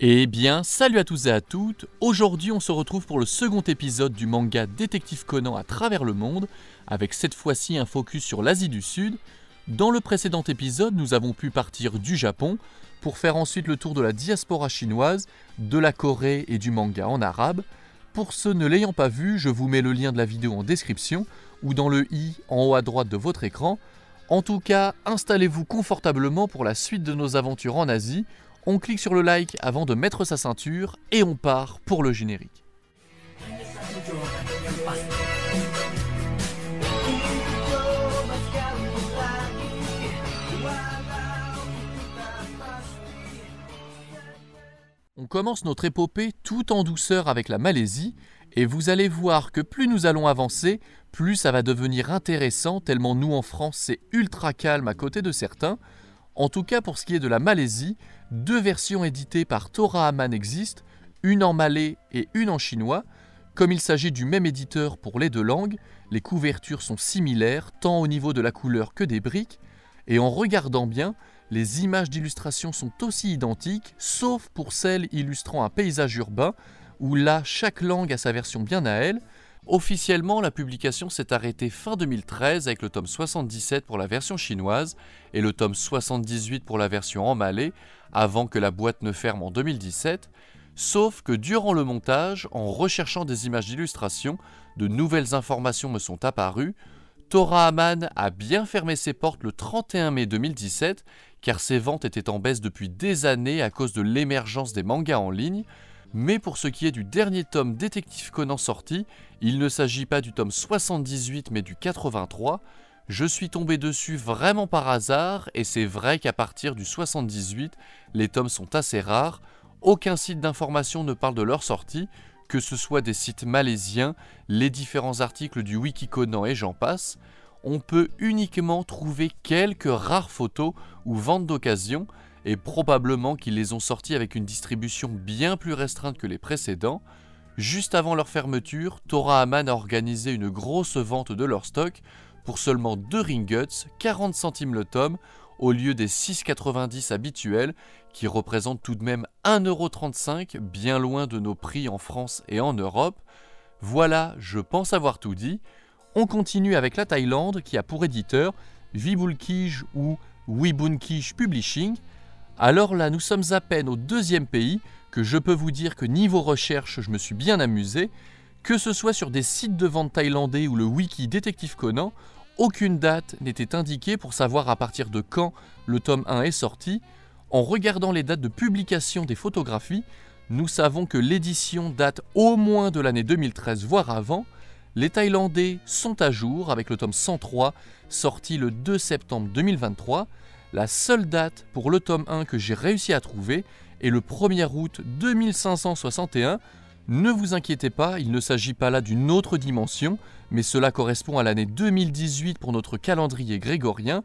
Eh bien, salut à tous et à toutes. Aujourd'hui, on se retrouve pour le second épisode du manga Détective Conan à travers le monde, avec cette fois-ci un focus sur l'Asie du Sud. Dans le précédent épisode, nous avons pu partir du Japon, pour faire ensuite le tour de la diaspora chinoise, de la Corée et du manga en arabe. Pour ceux ne l'ayant pas vu, je vous mets le lien de la vidéo en description, ou dans le i en haut à droite de votre écran. En tout cas, installez-vous confortablement pour la suite de nos aventures en Asie. On clique sur le like avant de mettre sa ceinture et on part pour le générique. On commence notre épopée tout en douceur avec la Malaisie et vous allez voir que plus nous allons avancer, plus ça va devenir intéressant tellement nous en France c'est ultra calme à côté de certains. En tout cas pour ce qui est de la Malaisie, deux versions éditées par Torahamon existent, une en malais et une en chinois. Comme il s'agit du même éditeur pour les deux langues, les couvertures sont similaires tant au niveau de la couleur que des briques, et en regardant bien, les images d'illustration sont aussi identiques, sauf pour celles illustrant un paysage urbain, où là chaque langue a sa version bien à elle. Officiellement, la publication s'est arrêtée fin 2013 avec le tome 77 pour la version chinoise et le tome 78 pour la version en malais, avant que la boîte ne ferme en 2017. Sauf que durant le montage, en recherchant des images d'illustration, de nouvelles informations me sont apparues. Torahamon a bien fermé ses portes le 31 mai 2017, car ses ventes étaient en baisse depuis des années à cause de l'émergence des mangas en ligne. Mais pour ce qui est du dernier tome Détective Conan sorti, il ne s'agit pas du tome 78 mais du 83. Je suis tombé dessus vraiment par hasard et c'est vrai qu'à partir du 78, les tomes sont assez rares. Aucun site d'information ne parle de leur sortie, que ce soit des sites malaisiens, les différents articles du Wiki Conan et j'en passe. On peut uniquement trouver quelques rares photos ou ventes d'occasion, et probablement qu'ils les ont sortis avec une distribution bien plus restreinte que les précédents. Juste avant leur fermeture, Torahamon a organisé une grosse vente de leur stock pour seulement 2 ringgits, 40 centimes le tome, au lieu des 6,90 habituels, qui représentent tout de même 1,35 €, bien loin de nos prix en France et en Europe. Voilà, je pense avoir tout dit. On continue avec la Thaïlande qui a pour éditeur Vibulkij ou Wibunkij Publishing. Alors là, nous sommes à peine au deuxième pays, que je peux vous dire que niveau recherche, je me suis bien amusé. Que ce soit sur des sites de vente thaïlandais ou le wiki Détective Conan, aucune date n'était indiquée pour savoir à partir de quand le tome 1 est sorti. En regardant les dates de publication des photographies, nous savons que l'édition date au moins de l'année 2013, voire avant. Les Thaïlandais sont à jour avec le tome 103, sorti le 2 septembre 2023. La seule date pour le tome 1 que j'ai réussi à trouver est le 1er août 2561. Ne vous inquiétez pas, il ne s'agit pas là d'une autre dimension, mais cela correspond à l'année 2018 pour notre calendrier grégorien.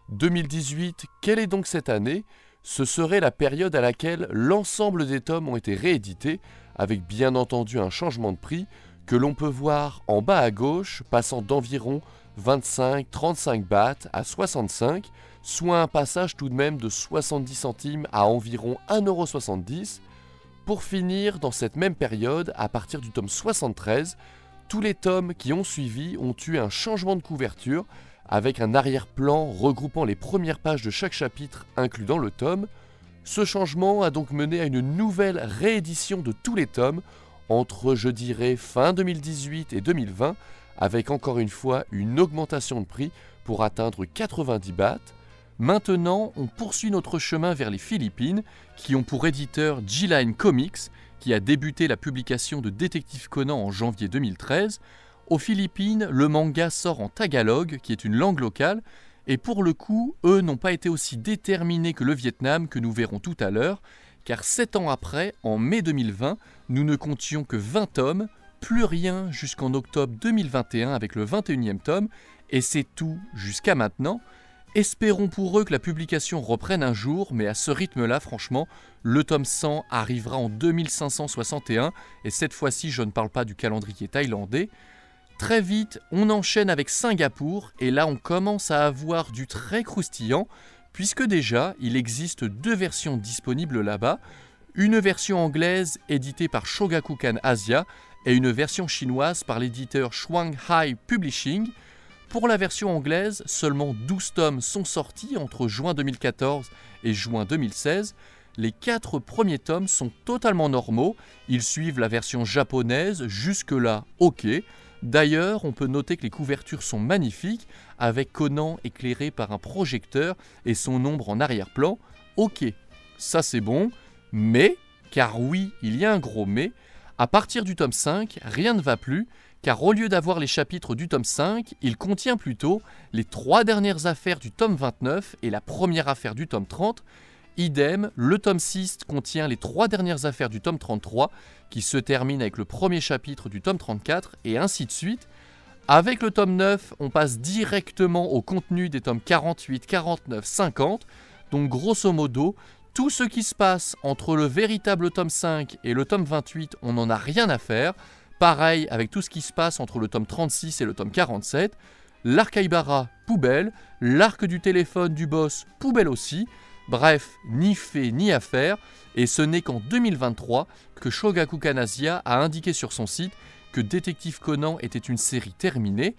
2018, quelle est donc cette année? Ce serait la période à laquelle l'ensemble des tomes ont été réédités, avec bien entendu un changement de prix que l'on peut voir en bas à gauche, passant d'environ 25-35 bahts à 65, soit un passage tout de même de 70 centimes à environ 1,70 €. Pour finir, dans cette même période, à partir du tome 73, tous les tomes qui ont suivi ont eu un changement de couverture, avec un arrière-plan regroupant les premières pages de chaque chapitre inclus dans le tome. Ce changement a donc mené à une nouvelle réédition de tous les tomes, entre, je dirais, fin 2018 et 2020, avec encore une fois une augmentation de prix pour atteindre 90 bahts. Maintenant, on poursuit notre chemin vers les Philippines, qui ont pour éditeur G-Line Comics, qui a débuté la publication de Détective Conan en janvier 2013. Aux Philippines, le manga sort en tagalog, qui est une langue locale, et pour le coup, eux n'ont pas été aussi déterminés que le Vietnam, que nous verrons tout à l'heure, car 7 ans après, en mai 2020, nous ne comptions que 20 tomes, plus rien jusqu'en octobre 2021 avec le 21e tome, et c'est tout jusqu'à maintenant. Espérons pour eux que la publication reprenne un jour, mais à ce rythme-là, franchement, le tome 100 arrivera en 2561, et cette fois-ci, je ne parle pas du calendrier thaïlandais. Très vite, on enchaîne avec Singapour, et là, on commence à avoir du très croustillant, puisque déjà, il existe 2 versions disponibles là-bas, une version anglaise éditée par Shogakukan Asia et une version chinoise par l'éditeur Shuanghai Publishing. Pour la version anglaise, seulement 12 tomes sont sortis entre juin 2014 et juin 2016. Les 4 premiers tomes sont totalement normaux, ils suivent la version japonaise, jusque-là ok. D'ailleurs, on peut noter que les couvertures sont magnifiques, avec Conan éclairé par un projecteur et son ombre en arrière-plan. Ok, ça c'est bon, mais, car oui, il y a un gros mais, à partir du tome 5, rien ne va plus, car au lieu d'avoir les chapitres du tome 5, il contient plutôt les 3 dernières affaires du tome 29 et la première affaire du tome 30. Idem, le tome 6 contient les 3 dernières affaires du tome 33, qui se termine avec le premier chapitre du tome 34, et ainsi de suite. Avec le tome 9, on passe directement au contenu des tomes 48, 49, 50, donc grosso modo, tout ce qui se passe entre le véritable tome 5 et le tome 28, on n'en a rien à faire. Pareil avec tout ce qui se passe entre le tome 36 et le tome 47. L'arc Aibara, poubelle. L'arc du téléphone du boss, poubelle aussi. Bref, ni fait ni à faire. Et ce n'est qu'en 2023 que Shogakukan Asia a indiqué sur son site que Détective Conan était une série terminée.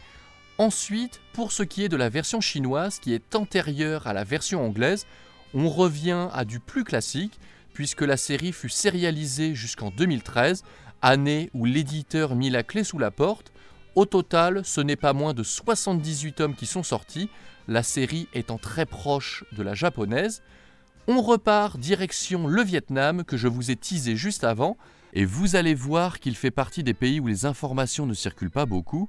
Ensuite, pour ce qui est de la version chinoise qui est antérieure à la version anglaise, on revient à du plus classique, puisque la série fut sérialisée jusqu'en 2013, année où l'éditeur mit la clé sous la porte. Au total, ce n'est pas moins de 78 tomes qui sont sortis, la série étant très proche de la japonaise. On repart direction le Vietnam, que je vous ai teasé juste avant, et vous allez voir qu'il fait partie des pays où les informations ne circulent pas beaucoup.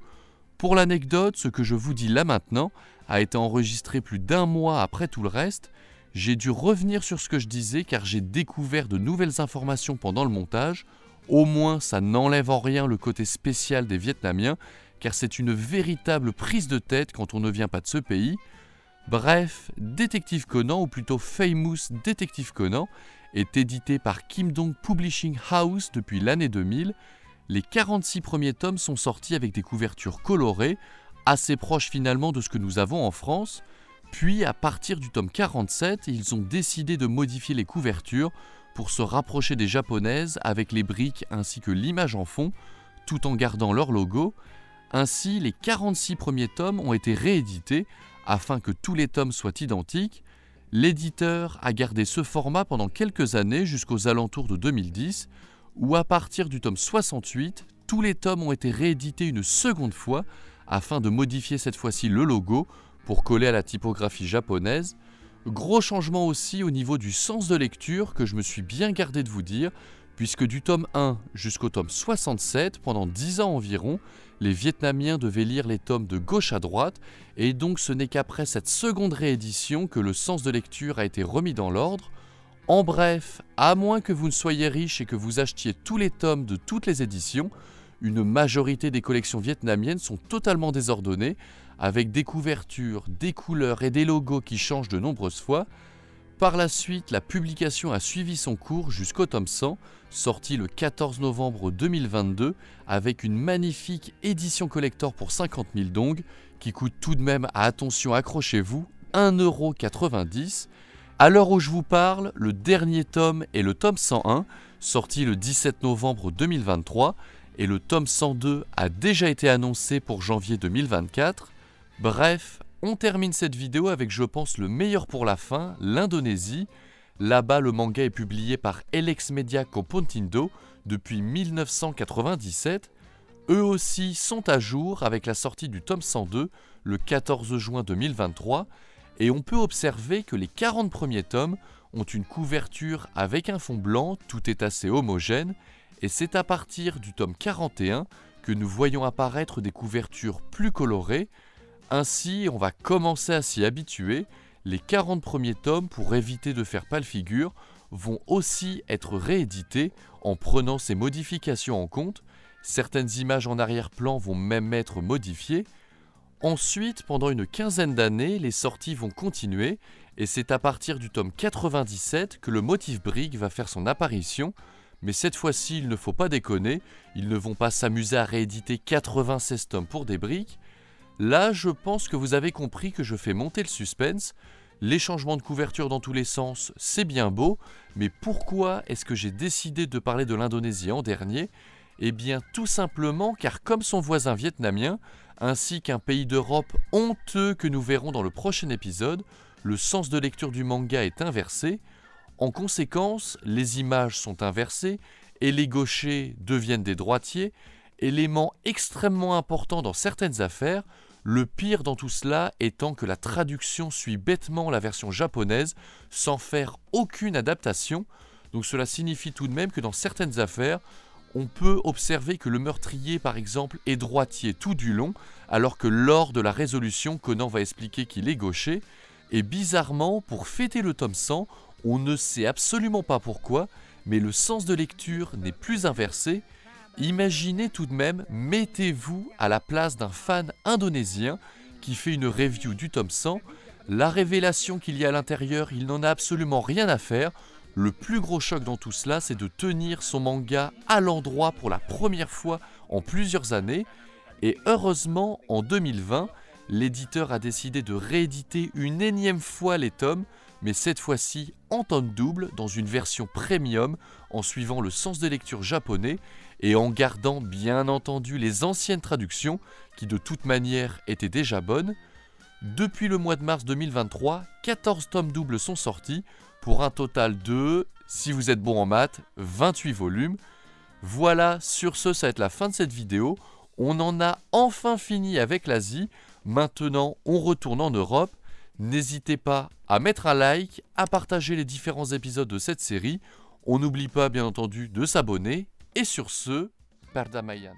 Pour l'anecdote, ce que je vous dis là maintenant a été enregistré plus d'1 mois après tout le reste. J'ai dû revenir sur ce que je disais car j'ai découvert de nouvelles informations pendant le montage. Au moins, ça n'enlève en rien le côté spécial des Vietnamiens, car c'est une véritable prise de tête quand on ne vient pas de ce pays. Bref, Détective Conan, ou plutôt Famous Détective Conan, est édité par Kim Dong Publishing House depuis l'année 2000. Les 46 premiers tomes sont sortis avec des couvertures colorées, assez proches finalement de ce que nous avons en France. Puis, à partir du tome 47, ils ont décidé de modifier les couvertures pour se rapprocher des japonaises avec les briques ainsi que l'image en fond, tout en gardant leur logo. Ainsi, les 46 premiers tomes ont été réédités afin que tous les tomes soient identiques. L'éditeur a gardé ce format pendant quelques années jusqu'aux alentours de 2010, où à partir du tome 68, tous les tomes ont été réédités une seconde fois afin de modifier cette fois-ci le logo pour coller à la typographie japonaise. Gros changement aussi au niveau du sens de lecture que je me suis bien gardé de vous dire, puisque du tome 1 jusqu'au tome 67, pendant 10 ans environ, les Vietnamiens devaient lire les tomes de gauche à droite, et donc ce n'est qu'après cette seconde réédition que le sens de lecture a été remis dans l'ordre. En bref, à moins que vous ne soyez riche et que vous achetiez tous les tomes de toutes les éditions, une majorité des collections vietnamiennes sont totalement désordonnées, avec des couvertures, des couleurs et des logos qui changent de nombreuses fois. Par la suite, la publication a suivi son cours jusqu'au tome 100, sorti le 14 novembre 2022, avec une magnifique édition collector pour 50 000 dong, qui coûte tout de même, attention accrochez-vous, 1,90 €. À l'heure où je vous parle, le dernier tome est le tome 101, sorti le 17 novembre 2023, et le tome 102 a déjà été annoncé pour janvier 2024. Bref, on termine cette vidéo avec, je pense, le meilleur pour la fin, l'Indonésie. Là-bas, le manga est publié par Elex Media Kompontindo depuis 1997. Eux aussi sont à jour avec la sortie du tome 102 le 14 juin 2023. Et on peut observer que les 40 premiers tomes ont une couverture avec un fond blanc, tout est assez homogène. Et c'est à partir du tome 41 que nous voyons apparaître des couvertures plus colorées. Ainsi, on va commencer à s'y habituer. Les 40 premiers tomes, pour éviter de faire pâle figure, vont aussi être réédités en prenant ces modifications en compte. Certaines images en arrière-plan vont même être modifiées. Ensuite, pendant une quinzaine d'années, les sorties vont continuer et c'est à partir du tome 97 que le motif brique va faire son apparition. Mais cette fois-ci, il ne faut pas déconner, ils ne vont pas s'amuser à rééditer 96 tomes pour des briques. Là, je pense que vous avez compris que je fais monter le suspense. Les changements de couverture dans tous les sens, c'est bien beau, mais pourquoi est-ce que j'ai décidé de parler de l'Indonésie en dernier? Eh bien tout simplement car comme son voisin vietnamien, ainsi qu'un pays d'Europe honteux que nous verrons dans le prochain épisode, le sens de lecture du manga est inversé. En conséquence, les images sont inversées et les gauchers deviennent des droitiers, élément extrêmement important dans certaines affaires, le pire dans tout cela étant que la traduction suit bêtement la version japonaise sans faire aucune adaptation. Donc cela signifie tout de même que dans certaines affaires, on peut observer que le meurtrier par exemple est droitier tout du long, alors que lors de la résolution, Conan va expliquer qu'il est gaucher. Et bizarrement, pour fêter le tome 100, on ne sait absolument pas pourquoi, mais le sens de lecture n'est plus inversé. Imaginez tout de même, mettez-vous à la place d'un fan indonésien qui fait une review du tome 100. La révélation qu'il y a à l'intérieur, il n'en a absolument rien à faire. Le plus gros choc dans tout cela, c'est de tenir son manga à l'endroit pour la première fois en plusieurs années. Et heureusement, en 2020, l'éditeur a décidé de rééditer une énième fois les tomes, mais cette fois-ci en tome double, dans une version premium, en suivant le sens de lecture japonais et en gardant bien entendu les anciennes traductions, qui de toute manière étaient déjà bonnes. Depuis le mois de mars 2023, 14 tomes doubles sont sortis, pour un total de, si vous êtes bon en maths, 28 volumes. Voilà, sur ce, ça va être la fin de cette vidéo. On en a enfin fini avec l'Asie. Maintenant, on retourne en Europe. N'hésitez pas à mettre un like, à partager les différents épisodes de cette série. On n'oublie pas, bien entendu, de s'abonner. Et sur ce, Perdamaian.